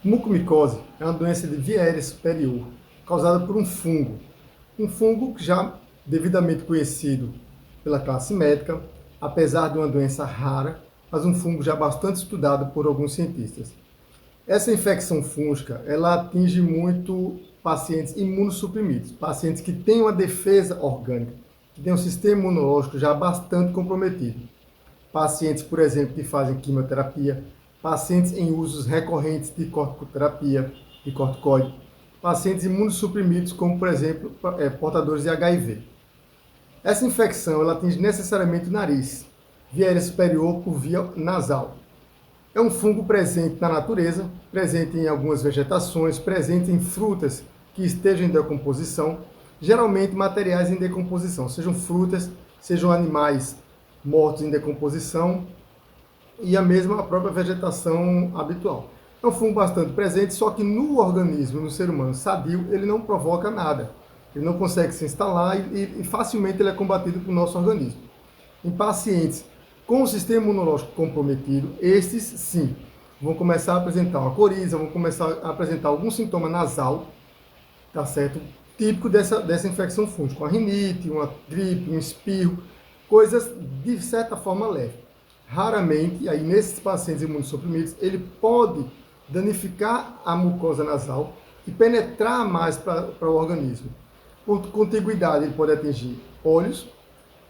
Mucormicose é uma doença de via aérea superior, causada por um fungo. Um fungo que já devidamente conhecido pela classe médica, apesar de uma doença rara, mas um fungo já bastante estudado por alguns cientistas. Essa infecção fúngica, ela atinge muito pacientes imunossuprimidos, pacientes que têm uma defesa orgânica, que têm um sistema imunológico já bastante comprometido. Pacientes, por exemplo, que fazem quimioterapia, pacientes em usos recorrentes de corticoterapia, de corticoide, pacientes imunossuprimidos, como, por exemplo, portadores de HIV. Essa infecção ela atinge necessariamente o nariz, via aérea superior por via nasal. É um fungo presente na natureza, presente em algumas vegetações, presente em frutas que estejam em decomposição, geralmente materiais em decomposição, sejam frutas, sejam animais mortos em decomposição e a própria vegetação habitual. É um fungo bastante presente, só que no organismo, no ser humano sadio, ele não provoca nada. Ele não consegue se instalar e facilmente ele é combatido pelo nosso organismo. Em pacientes com o sistema imunológico comprometido, estes sim vão começar a apresentar uma coriza, vão começar a apresentar algum sintoma nasal, tá certo? Típico dessa infecção fúngica, uma rinite, uma gripe, um espirro, coisas de certa forma leve. Raramente, aí nesses pacientes imunossuprimidos, ele pode danificar a mucosa nasal e penetrar mais para o organismo. Por contiguidade, ele pode atingir olhos,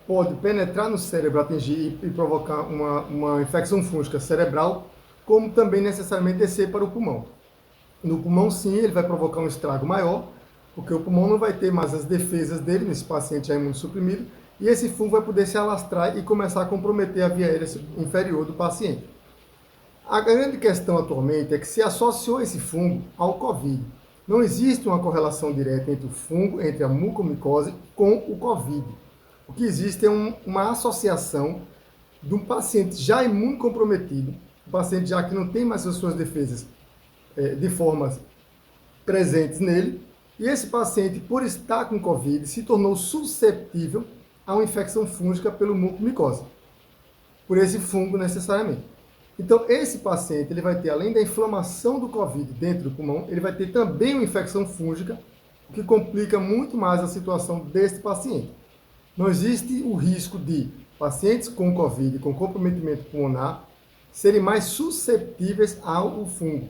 pode penetrar no cérebro, atingir e provocar uma infecção fúngica cerebral, como também necessariamente descer para o pulmão. No pulmão, sim, ele vai provocar um estrago maior, porque o pulmão não vai ter mais as defesas dele, nesse paciente já imunossuprimido, e esse fungo vai poder se alastrar e começar a comprometer a via aérea inferior do paciente. A grande questão atualmente é que se associou esse fungo ao Covid. Não existe uma correlação direta entre o fungo, entre a mucormicose com o Covid. O que existe é uma associação de um paciente já imunocomprometido, um paciente já que não tem mais as suas defesas de formas presentes nele, e esse paciente, por estar com Covid, se tornou susceptível a uma infecção fúngica pelo mucormicose, por esse fungo necessariamente. Então, esse paciente ele vai ter, além da inflamação do Covid dentro do pulmão, ele vai ter também uma infecção fúngica, o que complica muito mais a situação desse paciente. Não existe o risco de pacientes com Covid, com comprometimento pulmonar, serem mais suscetíveis ao fungo.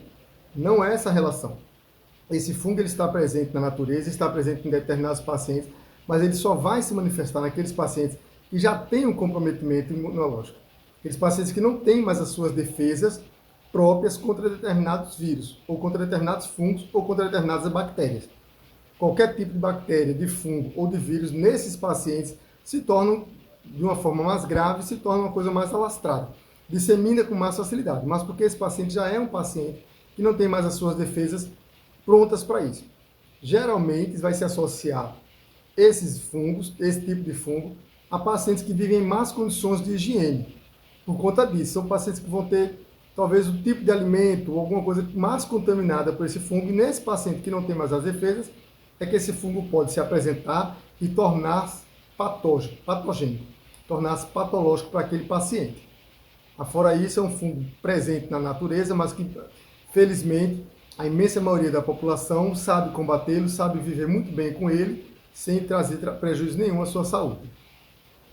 Não é essa a relação. Esse fungo ele está presente na natureza, está presente em determinados pacientes, mas ele só vai se manifestar naqueles pacientes que já têm um comprometimento imunológico. Aqueles pacientes que não têm mais as suas defesas próprias contra determinados vírus, ou contra determinados fungos, ou contra determinadas bactérias. Qualquer tipo de bactéria, de fungo ou de vírus, nesses pacientes, se tornam, de uma forma mais grave, se torna uma coisa mais alastrada. Dissemina com mais facilidade, mas porque esse paciente já é um paciente que não tem mais as suas defesas prontas para isso. Geralmente, vai se associar esses fungos, esse tipo de fungo, a pacientes que vivem em más condições de higiene. Por conta disso, são pacientes que vão ter talvez o tipo de alimento ou alguma coisa mais contaminada por esse fungo, e nesse paciente que não tem mais as defesas, é que esse fungo pode se apresentar e tornar-se patogênico, tornar-se patológico para aquele paciente. Afora isso, é um fungo presente na natureza, mas que, felizmente, a imensa maioria da população sabe combatê-lo, sabe viver muito bem com ele, sem trazer prejuízo nenhum à sua saúde.